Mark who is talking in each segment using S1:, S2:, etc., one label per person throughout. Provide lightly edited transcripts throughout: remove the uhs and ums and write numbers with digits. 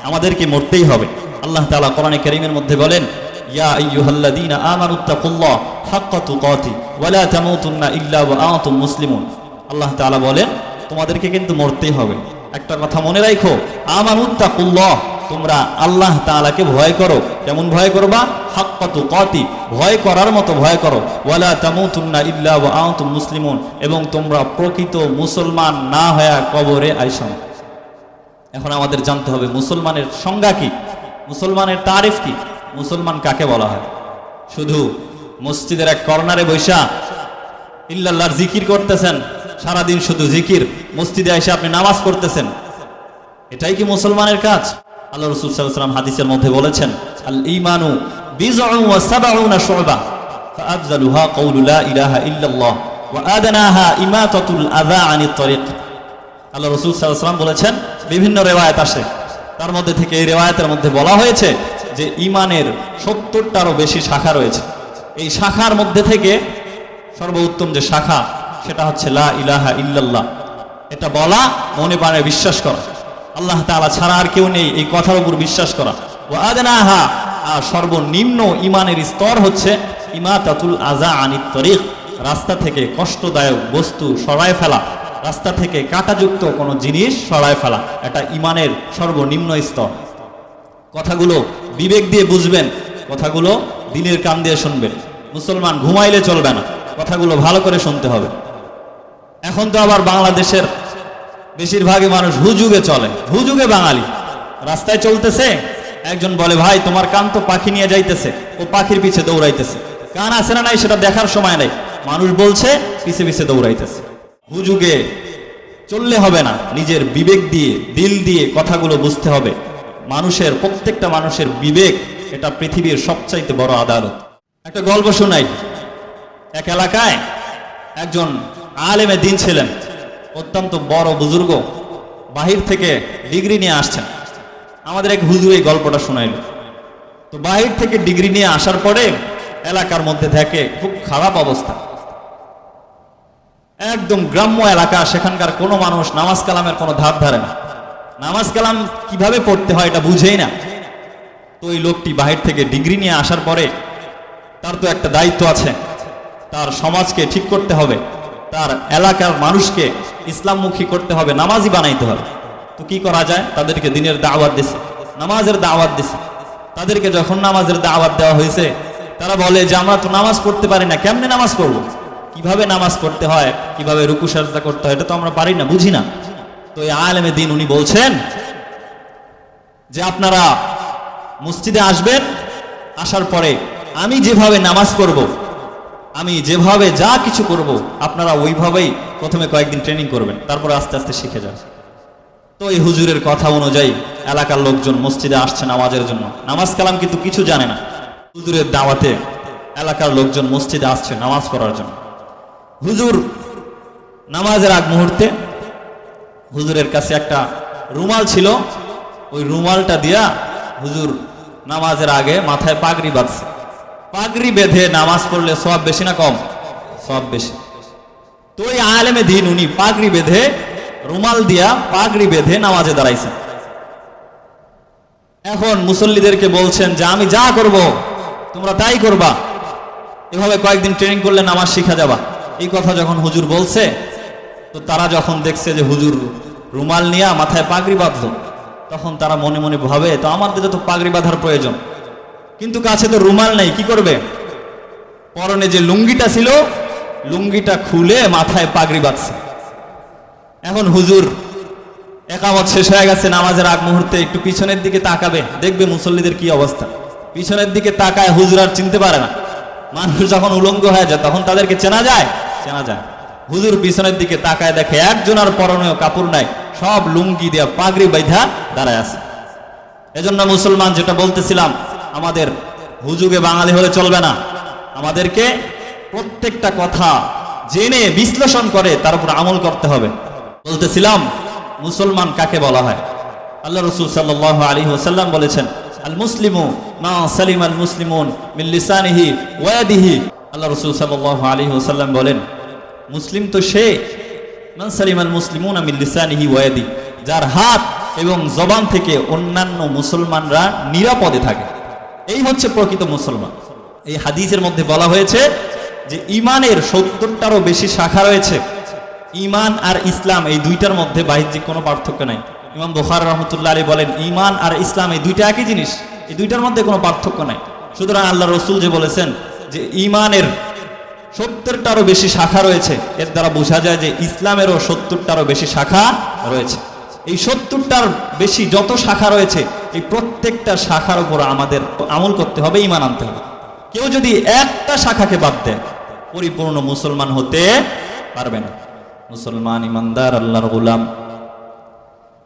S1: আমাদেরকে মরতেই হবে। আল্লাহ তাআলা কোরআনে কারীমের মধ্যে বলেন, ইয়া আইয়ুহাল্লাযীনা আমানুত্তাকুল্লাহ হাক্কা তুকাতি ওয়া লা তামুতুন্না ইল্লা ওয়া আনতুম মুসলিমুন। আল্লাহ তাআলা বলেন তোমাদেরকে কিন্তু মরতেই হবে। একটা কথা মনে রাখো, আমানুত্তাকুল্লাহ, তোমরা আল্লাহ তাআলাকে ভয় করো। কেমন ভয় করবা? হাক্কা তুকাতি, ভয় করার মতো ভয় করো। ওয়া লা তামুতুন্না ইল্লা ওয়া আনতুম মুসলিমুন, এবং তোমরা প্রকৃত মুসলমান না হয়ে কবরে আইসো না। এখন আমাদের জানতে হবে মুসলমানের সংজ্ঞা কি, মুসলমানের তারিফ কি, মুসলমান কাকে বলা হয়? শুধু মসজিদের এক কর্নারে বৈশা ইল্লাল্লাহর জিকির করতেছেন, সারাদিন শুধু জিকির, মসজিদে এসে আপনি নামাজ পড়তেছেন, এটাই কি মুসলমানের কাজ? আল্লাহ রাসূল সাল্লাল্লাহু আলাইহি ওয়াসাল্লাম হাদিসের মধ্যে বলেছেন, আল ঈমানু বিযউন ওয়া সাবউনা শু'বা ফাআফযালুহা কাউলু লা ইলাহা ইল্লাল্লাহ ওয়া আদনাহা ইমাতাতুল আযা আনিত তারিক। আল্লাহ রাসূল সাল্লাল্লাহু আলাইহি ওয়াসাল্লাম বলেছেন, বিভিন্ন রিওয়ায়াত আসে, তার মধ্যে থেকে এই রিওয়ায়াতের মধ্যে বলা হয়েছে যে ঈমানের 70টারও বেশি শাখা রয়েছে। এই শাখার মধ্যে থেকে সর্বোত্তম যে শাখা সেটা হচ্ছে লা ইলাহা ইল্লাল্লাহ। এটা বলা, মনে প্রাণে বিশ্বাস করা, আল্লাহ তাআলা ছাড়া আর কেউ নেই এই কথার উপর বিশ্বাস করা। ওয়া আদনাহা, আর সর্বনিম্ন ঈমানের স্তর হচ্ছে ইমাতাতুল আযা আনিত তারিক, রাস্তা থেকে কষ্টদায়ক বস্তু সরায় ফেলা, রাস্তা থেকে কাঁটাযুক্ত কোনো জিনিস সরায় ফেলা, এটা ঈমানের সর্বনিম্ন স্তর। কথাগুলো বিবেক দিয়ে বুঝবেন, কথাগুলো দিনের কান দিয়ে শুনবেন। মুসলমান ঘুমাইলে চলবে না, কথাগুলো ভালো করে শুনতে হবে। এখন তো আবার বাংলাদেশের বেশিরভাগই মানুষ হুজুগে চলে, হুজুগে বাঙালি। রাস্তায় চলতেছে, একজন বলে ভাই তোমার কান তো পাখি নিয়ে যাইতেছে, ও পাখির পিছে দৌড়াইতেছে। কান আছে না নাই সেটা দেখার সময় নাই, মানুষ বলছে পিছে পিছে দৌড়াইতেছে। হুজুগে চললে হবে না, নিজের বিবেক দিয়ে দিল দিয়ে কথাগুলো বুঝতে হবে। মানুষের, প্রত্যেকটা মানুষের বিবেক এটা পৃথিবীর সবচাইতে বড় আদালত। একটা গল্প শোনাই। এক এলাকায় একজন আলেমে দ্বীন ছিলেন, অত্যন্ত বড় বুজুর্গ, বাহির থেকে ডিগ্রি নিয়ে আসছেন। আমাদের এক হুজুর এই গল্পটা শোনাইল। তো বাহির থেকে ডিগ্রি নিয়ে আসার পরে এলাকার মধ্যে দেখে খুব খারাপ অবস্থা, একদম গ্রাম্য এলাকা, সেখানকার কোনো মানুষ নামাজ কালামের কোনো ধার ধারে না, নামাজ কালাম কিভাবে পড়তে হয় এটা বুঝেই না। তো এই লোকটি বাহির থেকে ডিগ্রি নিয়ে আসার পরে তার তো একটা দায়িত্ব আছে, তার সমাজকে ঠিক করতে হবে, তার এলাকার মানুষকে ইসলামমুখী করতে হবে, নামাজি বানাইতে হবে। তো কি করা যায়? তাদেরকে দিনের দাওয়াত দিছে, নামাজের দাওয়াত দিছে। তাদেরকে যখন নামাজের দাওয়াত দেওয়া হয়েছে, তারা বলে যে আমরা তো নামাজ পড়তে পারি না, কেমনে নামাজ পড়বো? কিভাবে নামাজ পড়তে হয়, কিভাবে রুকু সাজদা করতে হয়, এটা তো আমরা পারি না, বুঝি না। তো এই আলেমে দ্বীন উনি বলছেন যে আপনারা মসজিদে আসবেন, আসার পরে আমি যেভাবে নামাজ পড়ব, আমি যেভাবে যা কিছু করব, আপনারা ওইভাবেই প্রথমে কয়েকদিন ট্রেনিং করবেন, তারপর আস্তে আস্তে শিখে যান। তো এই হুজুরের কথা অনুযায়ী এলাকার লোকজন মসজিদে আসছে নামাজের জন্য, নামাজ কালাম কিন্তু কিছু জানে না। হুজুরের দাওয়াতে এলাকার লোকজন মসজিদে আসছে নামাজ পড়ার জন্য। হুজুর নামাজের আগ মুহূর্তে হুজুরের কাছে একটা রুমাল ছিল, ওই রুমালটা দিয়া হুজুর নামাজের আগে মাথায় পাগড়ি বাঁধছে। পাগড়ি বেঁধে নামাজ পড়লে সওয়াব বেশি না কম? সওয়াব বেশি। তো ওই আলেমে দ্বীন উনি পাগড়ি বেঁধে, রুমাল দিয়া পাগড়ি বেঁধে নামাজে দাঁড়াইছেন। এখন মুসল্লিদেরকে বলছেন যে আমি যা করব তোমরা তাই করবা, এভাবে কয়েকদিন ট্রেনিং করলে নামাজ শিখা যাবা। এই কথা যখন হুজুর বলছে, তো তারা যখন দেখছে যে হুজুর রুমাল নিয়ে মাথায় পাগড়ি বাঁধলো, তখন তারা মনে মনে ভাবে তো আমাদের তো পাগড়ি বাঁধার প্রয়োজন, কিন্তু কাছে তো রুমাল নেই, কি করবে? পরনে যে লুঙ্গিটা ছিল, লুঙ্গিটা খুলে মাথায় পাগড়ি বাঁধছে। এখন হুজুর একামত শেষ হয়ে গেছে, নামাজের আগ মুহূর্তে একটু পিছনের দিকে তাকাবে, দেখবে মুসল্লিদের কি অবস্থা। পিছনের দিকে তাকায় হুজুর আর চিনতে পারে না। মানুষ যখন উলঙ্গ হয়ে যায় তখন তাদেরকে চেনা যায়? চেনা যায়। হুজুর পিছনের দিকে তাকায় দেখে একজন আর পরনেও কাপড় নাই, সব লুঙ্গি দিয়া পাগড়ি বাইধা দাঁড়ায় আছে। এজন্য মুসলমান যেটা বলতেছিলাম, আমাদের হুজুগে বাঙালি হলে চলবে না, আমাদেরকে প্রত্যেকটা কথা জেনে বিশ্লেষণ করে তার উপর আমল করতে হবে। বলতেছিলাম মুসলমান কাকে বলা হয়? আল্লাহ রাসূল সাল্লাল্লাহু আলাইহি ওয়াসাল্লাম বলেছেন, আল মুসলিমু মা সালিমাল মুসলিমুন মিন লিসানিহি ওয়া ইয়াদিহি। আল্লাহ রাসূল সাল্লাল্লাহু আলাইহি ওয়াসাল্লাম বলেন, মুসলিম তো সে মান সালিমাল মুসলিমুনা মিন লিসানিহি ওয়া ইয়াদিহি, যার হাত এবং জবান থেকে অন্যান্য মুসলমানরা নিরাপদে থাকে। এই হচ্ছে প্রকৃত মুসলমান। এই হাদিসের মধ্যে বলা হয়েছে যে ইমানের 70টারও বেশি শাখা রয়েছে। ইমান আর ইসলাম এই দুইটার মধ্যে বাহ্যিক কোনো পার্থক্য নাই। ইমাম বুখারী রাহমাতুল্লাহ আলাইহি বলেন ইমান আর ইসলাম এই দুইটা একই জিনিস, এই দুইটার মধ্যে কোনো পার্থক্য নাই। সুতরাং আল্লাহ রসুল যে বলেছেন যে ইমানের 70টারও বেশি শাখা রয়েছে, এর দ্বারা বোঝা যায় যে ইসলামেরও 70টারও বেশি শাখা রয়েছে। এই 70টার বেশি যত শাখা রয়েছে এই প্রত্যেকটা শাখার উপর আমাদের আমল করতে হবে, ইমান আনতে হবে। কেউ যদি একটা শাখাকে বাদ দেয় পরিপূর্ণ মুসলমান হতে পারবে না। মুসলমান ইমানদার আল্লাহর গোলাম।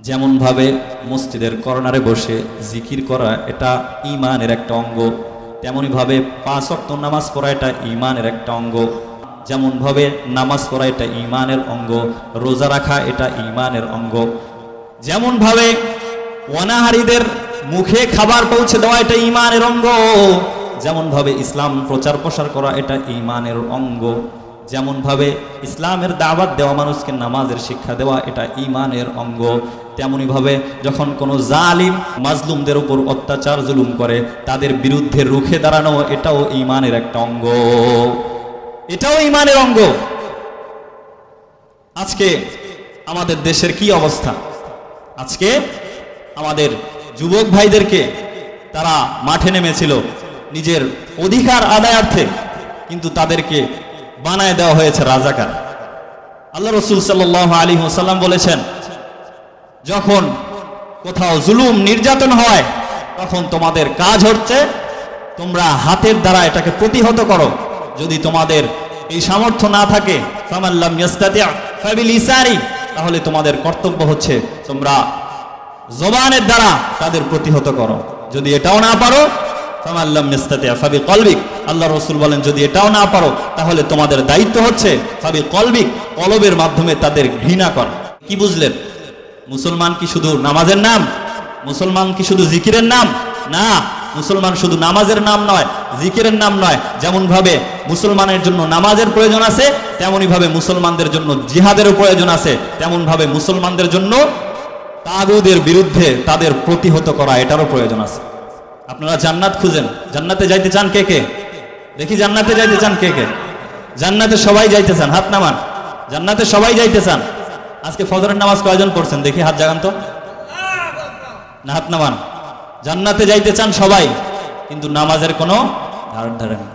S1: যেমন ভাবে মসজিদের কর্নারে বসে জিকির করা এটা ঈমানের একটা অঙ্গ, তেমনি ভাবে 5 ওয়াক্ত নামাজ পড়া এটা ঈমানের একটা অঙ্গ। যেমন ভাবে নামাজ পড়া এটা ঈমানের অঙ্গ, রোজা রাখা এটা ঈমানের অঙ্গ। যেমন ভাবে অনাহারীদের মুখে খাবার পৌঁছে দেওয়া এটা ঈমানের অঙ্গ। যেমন ভাবে ইসলাম প্রচার প্রসার করা এটা ঈমানের অঙ্গ। যেমন ভাবে ইসলামের দাওয়াত দেওয়া, মানুষকে নামাজের শিক্ষা দেওয়া এটা ঈমানের অঙ্গ। তেমনি ভাবে যখন কোনো জালিম মাজলুমদের উপর অত্যাচার জুলুম করে তাদের বিরুদ্ধে রুখে দাঁড়ানো এটাও ঈমানের একটা অঙ্গ, এটাও ঈমানের অঙ্গ। আজকে আমাদের দেশের কি অবস্থা? আজকে আমাদের যুবক ভাইদেরকে তারা মাঠে নেমেছিল নিজের অধিকার আদায়ার্থে, কিন্তু তাদেরকে বানায় দেওয়া হয়েছে রাজাকার। আল্লাহ রসুল সাল্লাল্লাহু আলাইহি ওয়াসাল্লাম বলেছেন যখন কোথাও জুলুম নির্যাতন হয় তখন তোমাদের কাজ হচ্ছে তোমরা হাতের দ্বারা এটাকে প্রতিহত করো। যদি তোমাদের এই সামর্থ্য না থাকে ফামাল্লাম ইয়াস্তাতি' ফাবিলিসানি, তাহলে তোমাদের কর্তব্য হচ্ছে তোমরা জবানের দ্বারা তাদের প্রতিহত করো। যদি এটাও না পারো ফামাল্লাম ইয়াস্তাতি' ফাবিকলবিক, আল্লাহ রাসূল বলেন যদি এটাও না পারো তাহলে তোমাদের দায়িত্ব হচ্ছে ফাবিকলবিক, কলবের মাধ্যমে তাদের ঘৃণা কর। কি বুঝলেন? মুসলমান কি শুধু নামাজের নাম? মুসলমান কি শুধু জিকিরের নাম? না, মুসলমান শুধু নামাজের নাম নয়, জিকিরের নাম নয়। যেমন ভাবে মুসলমানের জন্য নামাজের প্রয়োজন আছে, তেমনি ভাবে মুসলমানদের জন্য জিহাদেরও প্রয়োজন আছে। তেমন ভাবে মুসলমানদের জন্য তাগুদের বিরুদ্ধে তাদের প্রতিহত করা এটারও প্রয়োজন আছে। আপনারা জান্নাত খুঁজেন, জান্নাতে যাইতে চান কে কে? দেখি জান্নাতে যাইতে চান কে কে? জান্নাতে সবাই যাইতে চান, হাত নামান। জান্নাতে সবাই যাইতে চান। আজকে ফজরের নামাজ কয়জন পড়ছেন দেখি, হাত জাগান তো, না হাত নামান। জান্নাতে যাইতে চান সবাই, কিন্তু নামাজের কোনো ধার ধারেন না,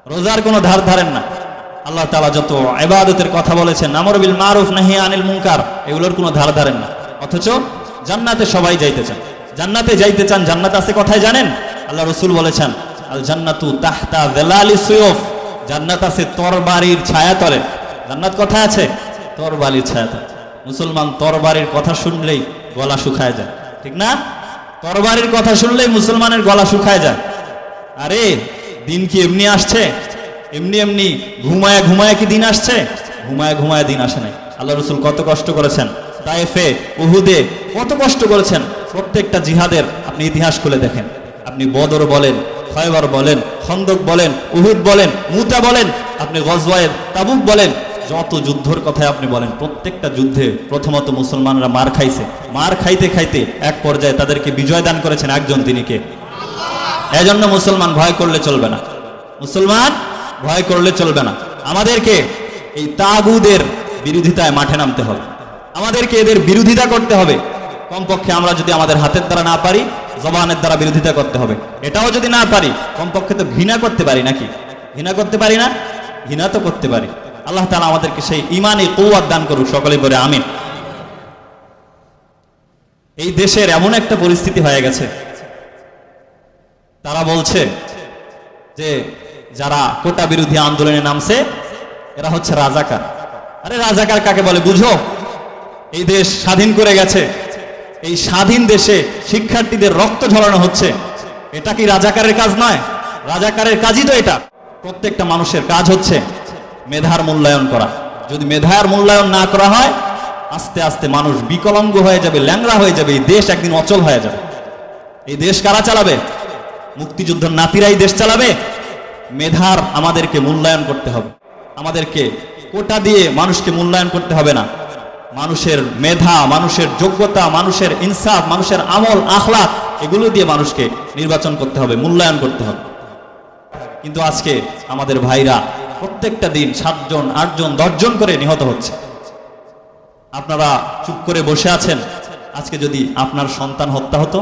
S1: রোজার কোনো ধার ধারেন না। আল্লাহ তাআলা যত ইবাদতের কথা বলেছেন, আমর বিল মারুফ নাহি আনিল মুনকার, এগুলোর কোনো ধার ধারেন না, অথচ জান্নাতে সবাই যাইতে চান। জান্নাতে যাইতে চান, জান্নাত আছে কোথায় জানেন? আল্লাহ রাসূল বলেছেন আল জান্নাতু তাহতা যিলালিস সুয়ুফ, জান্নাত আছে তরবারির ছায়াতলে। জান্নাত কোথায় আছে? তরবারির ছায়াতলে। মুসলমান তরবারির কথা শুনলেই গলা শুকায় যায়, ঠিক না? তরবারির কথা শুনলেই মুসলমানের গলা শুকায় যায়। আরে দিন কি এমনি আসছে? এমনি এমনি ঘুমায় ঘুমায় কি দিন আসছে? ঘুমায় ঘুমায় দিন আসে নাই। আল্লাহ রাসূল কত কষ্ট করেছেন, তায়েফে, উহুদে কত কষ্ট করেছেন। প্রত্যেকটা জিহাদের আপনি ইতিহাস খুলে দেখেন, আপনি বদর বলেন, খয়বর বলেন, খন্দক বলেন, উহুদ বলেন, মুতা বলেন, আপনি গজওয়ায়ে তাবুক বলেন, যত যুদ্ধের কথায় আপনি বলেন, প্রত্যেকটা যুদ্ধে প্রথমত মুসলমানরা মার খাইছে। মার খাইতে খাইতে এক পর্যায়ে তাদেরকে বিজয় দান করেছেন একজন, তিনি কে? এজন্য মুসলমান ভয় করলে চলবে না, মুসলমান ভয় করলে চলবে না। আমাদেরকে এই তাগুদের বিরোধিতায় মাঠে নামতে হবে, আমাদেরকে এদের বিরোধিতা করতে হবে। কমপক্ষে আমরা যদি আমাদের হাতের দ্বারা না পারি, জবানের দ্বারা বিরোধিতা করতে হবে। এটাও যদি না পারি, কমপক্ষে তো ঘৃণা করতে পারি নাকি? ঘৃণা করতে পারি না? ঘৃণা তো করতে পারি। আল্লাহ তাআলা আমাদেরকে সেই ঈমানি কুওয়াত দান করুক, সকলে বলে আমিন। এই দেশের এমন একটা পরিস্থিতি হয়ে গেছে, তারা বলছে যে যারা কোটা বিরোধী আন্দোলনে নামছে এরা হচ্ছে রাজাকার। আরে রাজাকার কাকে বলে বুঝো? এই দেশ স্বাধীন করে গেছে, এই স্বাধীন দেশে শিক্ষার্থীদের রক্ত ঝরানো হচ্ছে, এটা কি রাজাকারের কাজ নয়? রাজাকারের কাজই তো এটা। প্রত্যেকটা মানুষের কাজ হচ্ছে মেধার মূল্যায়ন করা। যদি মেধার মূল্যায়ন না করা হয়, আস্তে আস্তে মানুষ বিকলাঙ্গ হয়ে যাবে, ল্যাংড়া হয়ে যাবে, এই দেশ একদিন অচল হয়ে যাবে। এই দেশ কারা চালাবে? মুক্তিযুদ্ধের নাতিরাই দেশ চালাবে। মেধার আমাদেরকে মূল্যায়ন করতে হবে, আমাদেরকে কোটা দিয়ে মানুষকে মূল্যায়ন করতে হবে না। মানুষের মেধা, মানুষের যোগ্যতা, মানুষের ইনসাফ, মানুষের আমল আখলাক, এগুলো দিয়ে মানুষকে নির্বাচন করতে হবে, মূল্যায়ন করতে হবে। কিন্তু আজকে আমাদের ভাইরা প্রত্যেকটা দিন 7 জন 8 জন 10 জন করে নিহত হচ্ছে। আপনারা চুপ করে বসে আছেন। আজকে যদি আপনার সন্তান হত্যা হতো,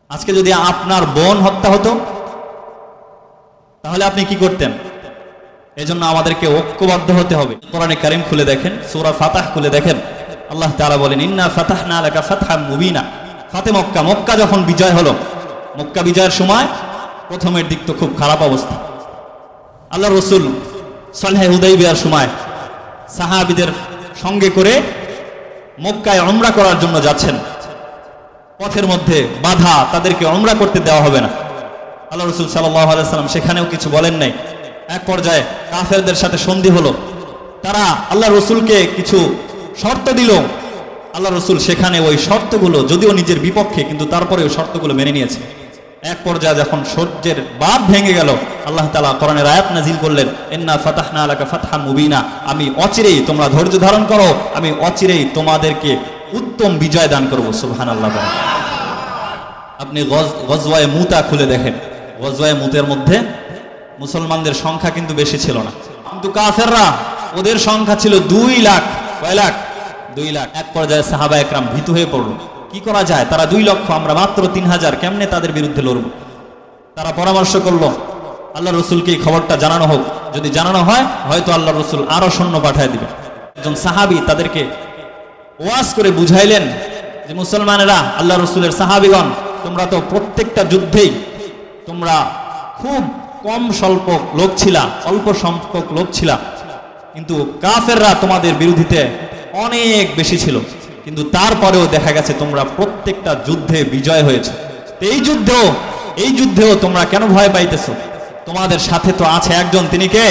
S1: আজকে যদি আপনার বোন হত্যা হতো, তাহলে আপনি কি করতেন? এজন্য আমাদেরকে ঐক্যবদ্ধ হতে হবে। কোরআনে কারীম খুলে দেখেন, সূরা ফাতাহ খুলে দেখেন, আল্লাহ তাআলা বলেন ইন্না ফাতাহনা লাকা ফাতহাম মুবিনা। ফাতে মক্কা, মক্কা যখন বিজয় হলো, মক্কা বিজয়ের সময় প্রথমের দিক তো খুব খারাপ অবস্থা। আল্লাহ রাসূল সুলহে হুদাইবিয়ার সময় সাহাবীদের সঙ্গে করে মক্কায় উমরা করার জন্য যাচ্ছেন। পথের মধ্যে বাধা, তাদেরকে উমরা করতে দেওয়া হবে না। আল্লাহ রাসূল সাল্লাল্লাহু আলাইহি সাল্লাম সেখানেও কিছু বলেন নাই। এক পর্যায়ে কাফেরদের সাথে সন্ধি হলো, তারা আল্লাহ রসুলকে কিছু শর্ত দিল। আল্লাহ রসুল সেখানে ওই শর্তগুলো, যদিও নিজের বিপক্ষে, কিন্তু তারপরে ওই শর্তগুলো মেনে নিয়েছে। এক পর্যায়ে যখন সূর্যের বাঁধ ভেঙে গেল, আল্লাহ তাআলা কোরআনের আয়াত নাজিল করলেন ইন্না ফাতাহনা লাকা ফাতহাম মুবিনা। আমি অচিরেই, তোমরা ধৈর্য ধারণ করো, আমি অচিরেই তোমাদেরকে উত্তম বিজয় দান করব। সুবহানাল্লাহ। আপনি গজওয়ায়ে মুতা খুলে দেখেন, গজওয়ায়ে মুতের মধ্যে মুসলমানদের সংখ্যা কিন্তু বেশি ছিল না, কিন্তু কাফেররা, ওদের সংখ্যা ছিল 2 লাখ। কয় লাখ? 2 লাখ। এক পর্যায়ে সাহাবা একরাম ভীতু হয়ে পড়ল, কি করা যায়? তারা 2 লক্ষ, আমরা মাত্র 3000, কেমনে তাদের বিরুদ্ধে লড়ব? তারা পরামর্শ করলো আল্লাহ রসুলকে এই খবরটা জানানো হোক, যদি জানানো হয় হয়তো আল্লাহ রসুল আরো সৈন্য পাঠিয়ে দিবে। একজন সাহাবী তাদেরকে ওয়াজ করে বুঝাইলেন যে মুসলমানেরা, আল্লাহ রসুলের সাহাবীগণ, তোমরা তো প্রত্যেকটা যুদ্ধেই তোমরা খুব কম স্বল্প লোক ছিলা, অল্প সংখ্যক লোক ছিলা, কিন্তু কাফেররা তোমাদের বিরোধিতে অনেক বেশি ছিল, কিন্তু তারপরেও দেখা গেছে তোমরা প্রত্যেকটা যুদ্ধে বিজয় হয়েছে। এই যুদ্ধেও তোমরা কেন ভয় পাইতেছো? তোমাদের সাথে তো আছে একজন, তিনি কে?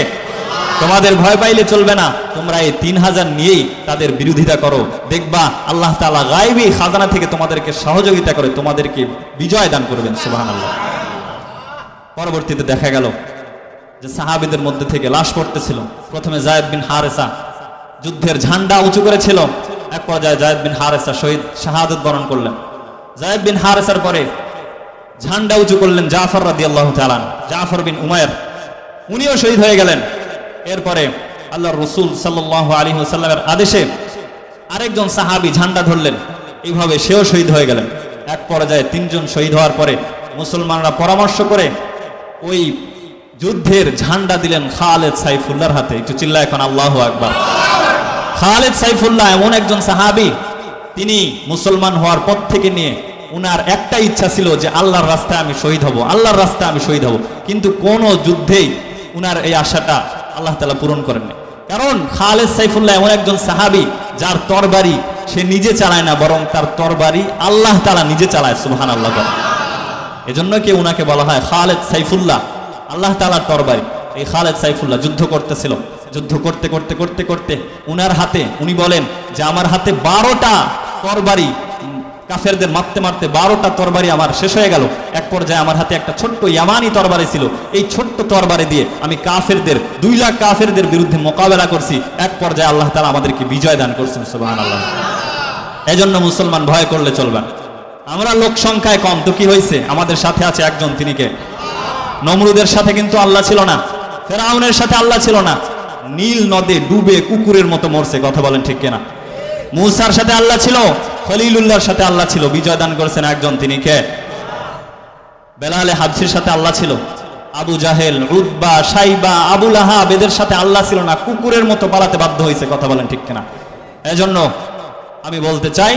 S1: তোমাদের ভয় পাইলে চলবে না, তোমরা এই 3000 নিয়েই তাদের বিরোধিতা করো, দেখবা আল্লাহ তাআলা গায়বী খাজানা থেকে তোমাদেরকে সহযোগিতা করে তোমাদেরকে বিজয় দান করবেন। সুবহানাল্লাহ। পরবর্তীতে দেখা গেল যে সাহাবীদের মধ্যে থেকে লাশ পড়তেছিল। প্রথমে যায়েদ বিন হারেসা যুদ্ধের ঝান্ডা উঁচু করেছিল, এক পর্যায়ে যায়েদ বিন হারেসা শহীদ শাহাদাত বরণ করলেন। যায়েদ বিন হারেসার পরে ঝান্ডা উঁচু করলেন জাফর রাদিয়াল্লাহু তাআলা, জাফর বিন উমাইর, উনিও শহীদ হয়ে গেলেন। এরপরে আল্লাহর রাসূল সাল্লাল্লাহু আলাইহি ওয়াসাল্লামের আদেশে আরেকজন সাহাবী ঝান্ডা ধরলেন, এইভাবে সেও শহীদ হয়ে গেলেন। এক পর্যায়ে 3 জন শহীদ হওয়ার পরে মুসলমানরা পরামর্শ করে ওই যুদ্ধের ঝান্ডা দিলেন খালেদ সাইফুল্লাহর হাতে। একটু চিল্লা এখন আল্লাহু আকবার। খালেদ সাইফুল্লাহ এমন একজন সাহাবী, তিনি মুসলমান হওয়ার পর থেকে নিয়ে উনার একটা ইচ্ছা ছিল যে আল্লাহর রাস্তায় আমি শহীদ হব, আল্লাহর রাস্তায় আমি শহীদ হব, কিন্তু কোন যুদ্ধেই উনার এই আশাটা আল্লাহ তাআলা পূরণ করেননি। কারণ খালেদ সাইফুল্লাহ এমন একজন সাহাবী যার তরবারি সে নিজে চালায় না, বরং তার তরবারি আল্লাহ তাআলা নিজে চালায়। সুবহানাল্লাহ। এজন্য কি উনাকে বলা হয় খালেদ সাইফুল্লাহ, আল্লাহ তাআলার তরবারি। এই খালেদ সাইফুল্লাহ যুদ্ধ করতেছিল, যুদ্ধ করতে করতে করতে করতে উনার হাতে, উনি বলেন যে আমার হাতে 12টা তরবারি, কাফেরদের মারতে মারতে 12টা তরবারি আমার শেষ হয়ে গেল। এক পর্যায়ে আমার হাতে একটা ছোট্ট ইয়ামানি তরবারি ছিল, এই ছোট্ট তরবারি দিয়ে আমি কাফেরদের 2 লাখ কাফেরদের বিরুদ্ধে মোকাবেলা করছি। এক পর্যায়ে আল্লাহ তাআলা আমাদেরকে বিজয় দান করছেন। সুবহানাল্লাহ। এজন্য মুসলমান ভয় করলে চলবে না। আমরা লোক সংখ্যায় কম, তো কি হয়েছে? আমাদের সাথে আছে একজন, তিনি কে? নমরুদের সাথে কিন্তু আল্লাহ ছিল না, ফেরাউনের সাথে আল্লাহ ছিল না, নীল নদে ডুবে কুকুরের মতো মরছে। কথা বলেন ঠিক কিনা? মূসার সাথে আল্লাহ ছিল, খলিলুল্লাহর সাথে আল্লাহ ছিল, বিজয় দান করেছেন একজন, তিনি কে? বেলালে হাবশির সাথে আল্লাহ ছিল। আবু জাহেল, উতবা, সাইবা, আবু লাহাব, এদের সাথে আল্লাহ ছিল না, কুকুরের মতো পালাতে বাধ্য হয়েছে। কথা বলেন ঠিক কিনা? এজন্য আমি বলতে চাই,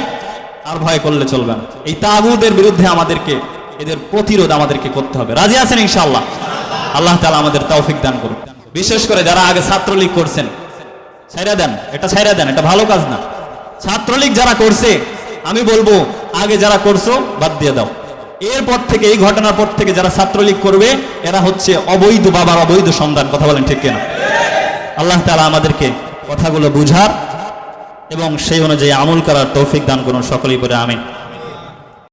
S1: আর ভয় করলে চলবে না। এই তাগুতের বিরুদ্ধে আমাদেরকে, এদের প্রতিরোধ আমাদেরকে করতে হবে। রাজি আছেন ইনশাআল্লাহ? আল্লাহ তাআলা আমাদের তৌফিক দান করুন। বিশেষ করে যারা আগে ছাত্রলীগ করছেন, ছাইরা দেন, এটা ছাইরা দেন, এটা ভালো কাজ না। ছাত্রলীগ যারা করছে, আমি বলবো আগে যারা করছো বাদ দিয়ে দাও। এরপর থেকে, এই ঘটনার পর থেকে যারা ছাত্রলীগ করবে, এরা হচ্ছে অবৈধ বাবার অবৈধ সন্তান। কথা বলেন ঠিক কিনা? আল্লাহ তাআলা আমাদেরকে কথাগুলো বুঝার এবং সেই অনুযায়ী আমল করার তৌফিক দান করুন। সকলেই বলে আমিন।